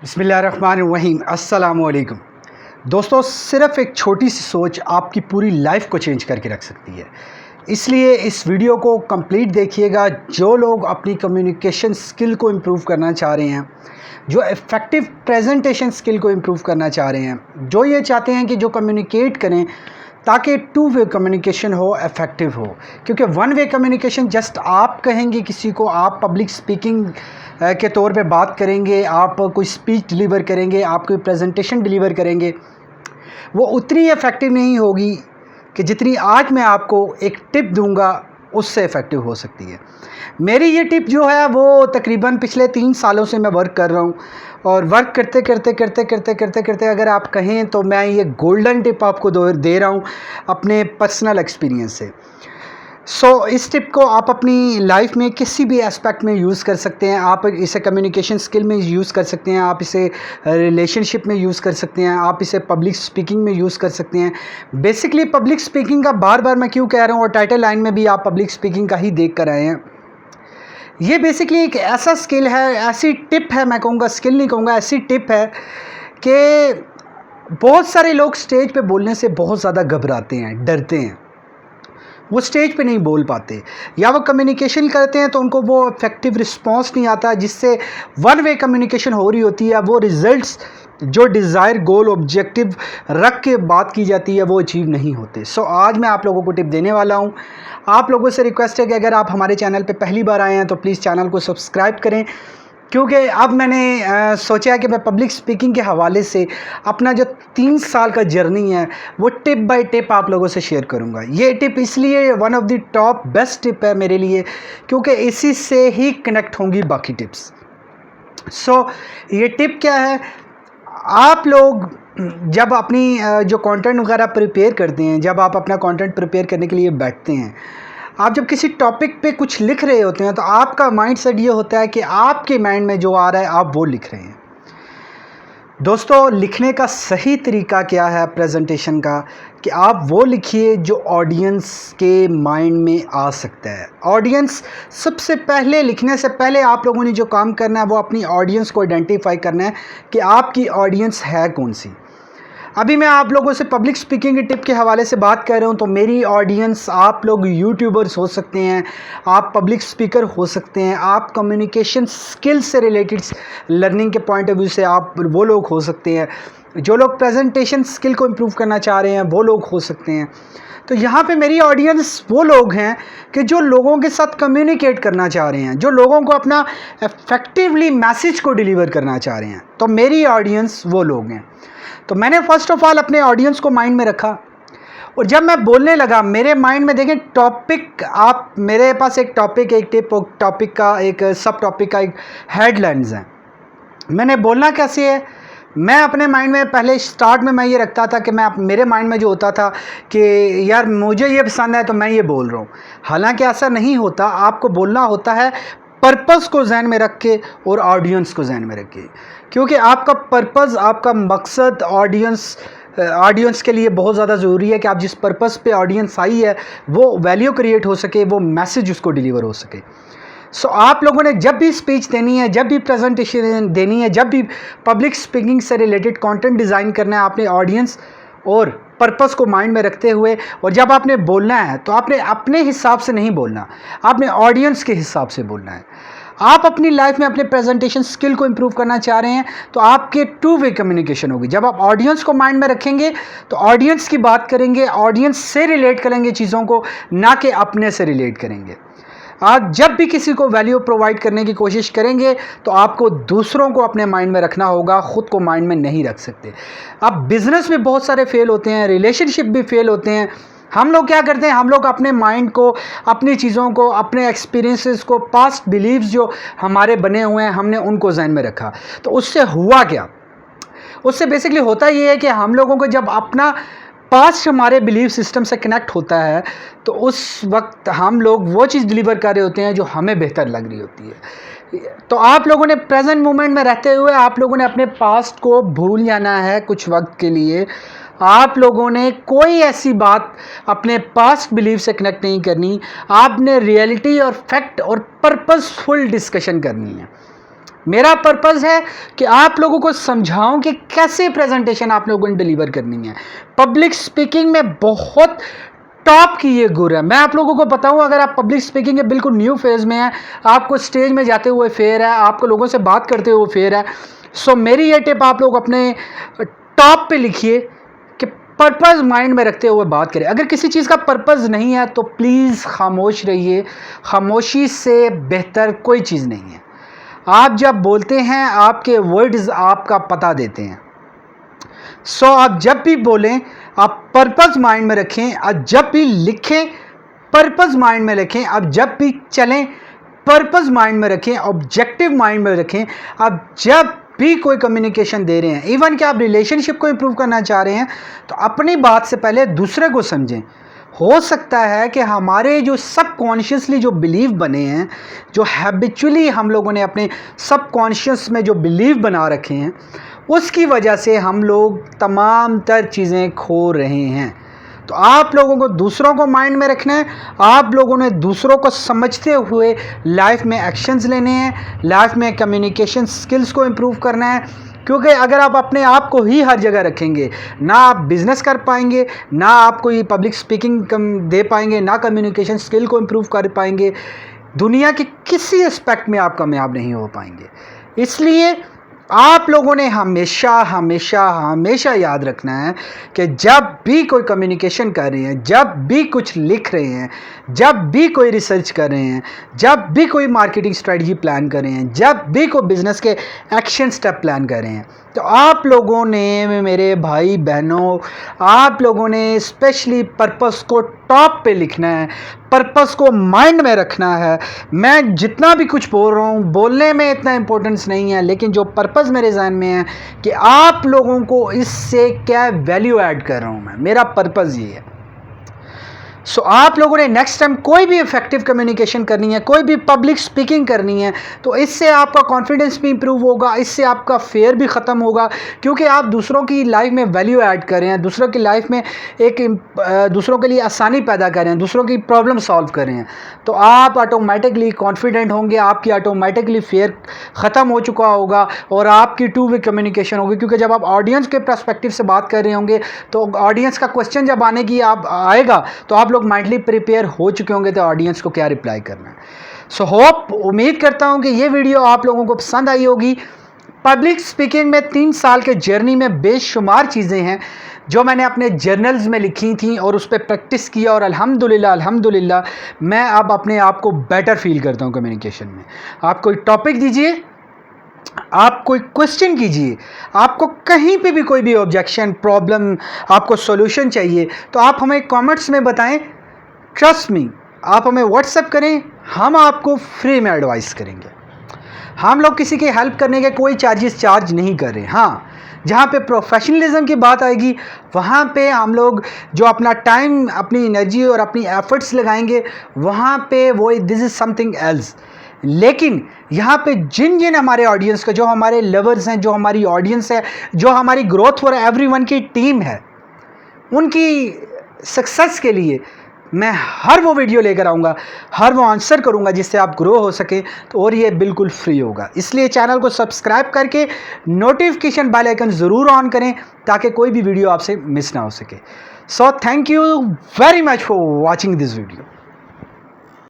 बिस्मिल्लाहिर्रहमानिर्रहीम। अस्सलामुअलैकुम दोस्तों, सिर्फ़ एक छोटी सी सोच आपकी पूरी लाइफ को चेंज करके रख सकती है। इसलिए इस वीडियो को कंप्लीट देखिएगा। जो लोग अपनी कम्युनिकेशन स्किल को इम्प्रूव करना चाह रहे हैं, जो इफ़ेक्टिव प्रेजेंटेशन स्किल को इम्प्रूव करना चाह रहे हैं, जो ये चाहते हैं कि जो कम्युनिकेट करें ताकि टू वे कम्युनिकेशन हो, इफ़ेक्टिव हो। क्योंकि वन वे कम्युनिकेशन जस्ट आप कहेंगे किसी को, आप पब्लिक स्पीकिंग के तौर पे बात करेंगे, आप कोई स्पीच डिलीवर करेंगे, आप कोई प्रेजेंटेशन डिलीवर करेंगे, वो उतनी इफ़ेक्टिव नहीं होगी कि जितनी आज मैं आपको एक टिप दूंगा उससे इफ़ेक्टिव हो सकती है। मेरी ये टिप जो है वो तकरीबन पिछले 3 सालों से मैं वर्क कर रहा हूँ, और वर्क करते करते करते करते करते करते अगर आप कहें तो मैं ये गोल्डन टिप आपको दे रहा हूँ अपने पर्सनल एक्सपीरियंस से। इस टिप को आप अपनी लाइफ में किसी भी एस्पेक्ट में यूज़ कर सकते हैं। आप इसे कम्युनिकेशन स्किल में यूज़ कर सकते हैं, आप इसे रिलेशनशिप में यूज़ कर सकते हैं, आप इसे पब्लिक स्पीकिंग में यूज़ कर सकते हैं। बेसिकली पब्लिक स्पीकिंग का बार बार मैं क्यों कह रहा हूँ, और टाइटल लाइन में भी आप पब्लिक स्पीकिंग का ही देख कर आए हैं। ये बेसिकली एक ऐसा स्किल है, ऐसी टिप है, मैं कहूँगा स्किल नहीं कहूँगा, ऐसी टिप है कि बहुत सारे लोग स्टेज पे बोलने से बहुत ज़्यादा घबराते हैं, डरते हैं, वो स्टेज पे नहीं बोल पाते, या वो कम्युनिकेशन करते हैं तो उनको वो इफेक्टिव रिस्पांस नहीं आता, जिससे वन वे कम्युनिकेशन हो रही होती है, वो रिजल्ट्स जो डिज़ायर गोल ऑब्जेक्टिव रख के बात की जाती है वो अचीव नहीं होते। आज मैं आप लोगों को टिप देने वाला हूँ। आप लोगों से रिक्वेस्ट है कि अगर आप हमारे चैनल पे पहली बार आए हैं तो प्लीज़ चैनल को सब्सक्राइब करें, क्योंकि अब मैंने सोचा है कि मैं पब्लिक स्पीकिंग के हवाले से अपना जो 3 साल का जर्नी है वो टिप बाय टिप आप लोगों से शेयर करूंगा। ये टिप इसलिए one of the top best tip है मेरे लिए, क्योंकि इसी से ही कनेक्ट होंगी बाकी टिप्स। ये टिप क्या है, आप लोग जब अपनी जो कंटेंट वगैरह प्रिपेयर करते हैं, जब आप अपना कंटेंट प्रिपेयर करने के लिए बैठते हैं, आप जब किसी टॉपिक पे कुछ लिख रहे होते हैं तो आपका माइंड सेट ये होता है कि आपके माइंड में जो आ रहा है आप वो लिख रहे हैं। दोस्तों, लिखने का सही तरीका क्या है प्रेजेंटेशन का, कि आप वो लिखिए जो ऑडियंस के माइंड में आ सकता है। ऑडियंस सबसे पहले, लिखने से पहले आप लोगों ने जो काम करना है वो अपनी ऑडियंस को आइडेंटिफाई करना है कि आपकी ऑडियंस है कौन सी। अभी मैं आप लोगों से पब्लिक स्पीकिंग की टिप के हवाले से बात कर रहा हूँ, तो मेरी ऑडियंस आप लोग यूट्यूबर्स हो सकते हैं, आप पब्लिक स्पीकर हो सकते हैं, आप कम्युनिकेशन स्किल से रिलेटेड लर्निंग के पॉइंट ऑफ व्यू से आप वो लोग हो सकते हैं, जो लोग प्रेजेंटेशन स्किल को इम्प्रूव करना चाह रहे हैं वो लोग हो सकते हैं। तो यहाँ पे मेरी ऑडियंस वो लोग हैं कि जो लोगों के साथ कम्युनिकेट करना चाह रहे हैं, जो लोगों को अपना इफेक्टिवली मैसेज को डिलीवर करना चाह रहे हैं, तो मेरी ऑडियंस वो लोग हैं। तो मैंने फर्स्ट ऑफ ऑल अपने ऑडियंस को माइंड में रखा, और जब मैं बोलने लगा मेरे माइंड में, देखें टॉपिक, आप मेरे पास एक टॉपिक, एक टिप, टॉपिक का एक सब टॉपिक का एक हेडलाइंस है। मैंने बोलना कैसे है, मैं अपने माइंड में पहले स्टार्ट में मैं ये रखता था कि मेरे माइंड में जो होता था कि यार मुझे ये पसंद है तो मैं ये बोल रहा हूँ। हालांकि ऐसा नहीं होता, आपको बोलना होता है पर्पस को जहन में रख के और ऑडियंस को जहन में रख के, क्योंकि आपका पर्पस, आपका मकसद ऑडियंस के लिए बहुत ज़्यादा ज़रूरी है कि आप जिस पर्पस पे ऑडियंस आई है वो वैल्यू क्रिएट हो सके, वो मैसेज उसको डिलीवर हो सके। आप लोगों ने जब भी स्पीच देनी है, जब भी प्रेजेंटेशन देनी है, जब भी पब्लिक स्पीकिंग से रिलेटेड कंटेंट डिज़ाइन करना है, आपने ऑडियंस और पर्पस को माइंड में रखते हुए, और जब आपने बोलना है तो आपने अपने हिसाब से नहीं बोलना, आपने ऑडियंस के हिसाब से बोलना है। आप अपनी लाइफ में अपने प्रेजेंटेशन स्किल को इंप्रूव करना चाह रहे हैं तो आपके टू वे कम्युनिकेशन होगी। जब आप ऑडियंस को माइंड में रखेंगे तो ऑडियंस की बात करेंगे, ऑडियंस से रिलेट करेंगे चीज़ों को, ना कि अपने से रिलेट करेंगे। आप जब भी किसी को वैल्यू प्रोवाइड करने की कोशिश करेंगे तो आपको दूसरों को अपने माइंड में रखना होगा, ख़ुद को माइंड में नहीं रख सकते। अब बिज़नेस में बहुत सारे फेल होते हैं, रिलेशनशिप भी फेल होते हैं। हम लोग क्या करते हैं, हम लोग अपने माइंड को, अपनी चीज़ों को, अपने एक्सपीरियंसेस को, पास्ट बिलीव्स जो हमारे बने हुए हैं, हमने उनको जहन में रखा। तो उससे हुआ क्या, उससे बेसिकली होता ये है कि हम लोगों को जब अपना पास्ट हमारे बिलीव सिस्टम से कनेक्ट होता है तो उस वक्त हम लोग वो चीज़ डिलीवर कर रहे होते हैं जो हमें बेहतर लग रही होती है। तो आप लोगों ने प्रेजेंट मोमेंट में रहते हुए आप लोगों ने अपने पास्ट को भूल जाना है कुछ वक्त के लिए। आप लोगों ने कोई ऐसी बात अपने पास्ट बिलीव से कनेक्ट नहीं करनी, आपने रियलिटी और फैक्ट और पर्पसफुल डिस्कशन करनी है। मेरा पर्पज़ है कि आप लोगों को समझाऊं कि कैसे प्रेजेंटेशन आप लोगों को डिलीवर करनी है। पब्लिक स्पीकिंग में बहुत टॉप की ये गुर है। मैं आप लोगों को बताऊं, अगर आप पब्लिक स्पीकिंग के बिल्कुल न्यू फेज़ में हैं, आपको स्टेज में जाते हुए फेयर है, आपको लोगों से बात करते हुए फेयर है, सो मेरी ये टिप आप लोग अपने टॉप पे लिखिए कि पर्पज़ माइंड में रखते हुए बात करें। अगर किसी चीज़ का पर्पज़ नहीं है तो प्लीज़ खामोश रहिए। खामोशी से बेहतर कोई चीज़ नहीं है। आप जब बोलते हैं आपके वर्ड्स आपका पता देते हैं। सो आप जब भी बोलें आप पर्पज़ माइंड में रखें, आप जब भी लिखें पर्पज़ माइंड में रखें, आप जब भी चलें पर्पज़ माइंड में रखें, ऑब्जेक्टिव माइंड में रखें। आप जब भी कोई कम्युनिकेशन दे रहे हैं, इवन कि आप रिलेशनशिप को इंप्रूव करना चाह रहे हैं, तो अपनी बात से पहले दूसरे को समझें। हो सकता है कि हमारे जो सबकॉन्शियसली जो बिलीव बने हैं, जो हैबिचुअली हम लोगों ने अपने सबकॉन्शियस में जो बिलीव बना रखे हैं, उसकी वजह से हम लोग तमाम तर चीज़ें खो रहे हैं। तो आप लोगों को दूसरों को माइंड में रखना है। आप लोगों ने दूसरों को समझते हुए लाइफ में एक्शंस लेने हैं, लाइफ में कम्युनिकेशन स्किल्स को इम्प्रूव करना है। क्योंकि अगर आप अपने आप को ही हर जगह रखेंगे, ना आप बिजनेस कर पाएंगे, ना आप कोई पब्लिक स्पीकिंग दे पाएंगे, ना कम्युनिकेशन स्किल को इम्प्रूव कर पाएंगे, दुनिया के किसी एस्पेक्ट में आप कामयाब नहीं हो पाएंगे। इसलिए आप लोगों ने हमेशा हमेशा हमेशा याद रखना है कि जब भी कोई कम्युनिकेशन कर रहे हैं, जब भी कुछ लिख रहे हैं, जब भी कोई रिसर्च कर रहे हैं, जब भी कोई मार्केटिंग स्ट्रेटजी प्लान कर रहे हैं, जब भी कोई बिजनेस के एक्शन स्टेप प्लान कर रहे हैं, तो आप लोगों ने, मेरे भाई बहनों, आप लोगों ने स्पेशली पर्पस को टॉप पे लिखना है, पर्पस को माइंड में रखना है। मैं जितना भी कुछ बोल रहा हूँ, बोलने में इतना इम्पोर्टेंस नहीं है, लेकिन जो पर्पस मेरे जहन में है कि आप लोगों को इससे क्या वैल्यू ऐड कर रहा हूँ मैं, मेरा पर्पस ये है। सो आप लोगों ने नेक्स्ट टाइम कोई भी इफेक्टिव कम्युनिकेशन करनी है, कोई भी पब्लिक स्पीकिंग करनी है, तो इससे आपका कॉन्फिडेंस भी इंप्रूव होगा, इससे आपका फेयर भी ख़त्म होगा, क्योंकि आप दूसरों की लाइफ में वैल्यू ऐड कर रहे हैं, दूसरों की लाइफ में दूसरों के लिए आसानी पैदा कर रहे हैं, दूसरों की प्रॉब्लम सॉल्व कर रहे हैं। तो आप ऑटोमेटिकली कॉन्फिडेंट होंगे, आपकी ऑटोमेटिकली फेयर ख़त्म हो चुका होगा और आपकी टू वे कम्युनिकेशन होगी। क्योंकि जब आप ऑडियंस के पर्सपेक्टिव से बात कर रहे होंगे, तो ऑडियंस का क्वेश्चन जब आएगा तो आप लोग माइंडली प्रिपेयर हो चुके होंगे तो ऑडियंस को क्या रिप्लाई करना है। सो उम्मीद करता हूं कि ये वीडियो आप लोगों को पसंद आई होगी। पब्लिक स्पीकिंग में 3 साल के जर्नी में बेशुमार चीज़ें हैं जो मैंने अपने जर्नल्स में लिखी थी और उस पर प्रैक्टिस किया, और अल्हम्दुलिल्लाह मैं अब अपने आप को बेटर फील करता हूँ कम्युनिकेशन में। आप कोई टॉपिक दीजिए, आप कोई क्वेश्चन कीजिए, आपको कहीं पे भी कोई भी ऑब्जेक्शन, प्रॉब्लम, आपको सॉल्यूशन चाहिए, तो आप हमें कमेंट्स में बताएं। ट्रस्ट मी, आप हमें व्हाट्सएप करें, हम आपको फ्री में एडवाइस करेंगे। हम लोग किसी की हेल्प करने के कोई चार्जेस चार्ज नहीं कर रहे। हाँ, जहाँ पे प्रोफेशनलिज्म की बात आएगी, वहाँ पे हम लोग जो अपना टाइम, अपनी एनर्जी और अपनी एफर्ट्स लगाएंगे, वहाँ पे वो दिस इज़ समथिंग एल्स। लेकिन यहाँ पे जिन जिन हमारे ऑडियंस का, जो हमारे लवर्स हैं, जो हमारी ऑडियंस है, जो हमारी ग्रोथ फॉर एवरीवन की टीम है, उनकी सक्सेस के लिए मैं हर वो वीडियो लेकर आऊँगा, हर वो आंसर करूँगा जिससे आप ग्रो हो सके। तो और ये बिल्कुल फ्री होगा। इसलिए चैनल को सब्सक्राइब करके नोटिफिकेशन बेल आइकन ज़रूर ऑन करें ताकि कोई भी वीडियो आपसे मिस ना हो सके। So thank you very much for watching this video.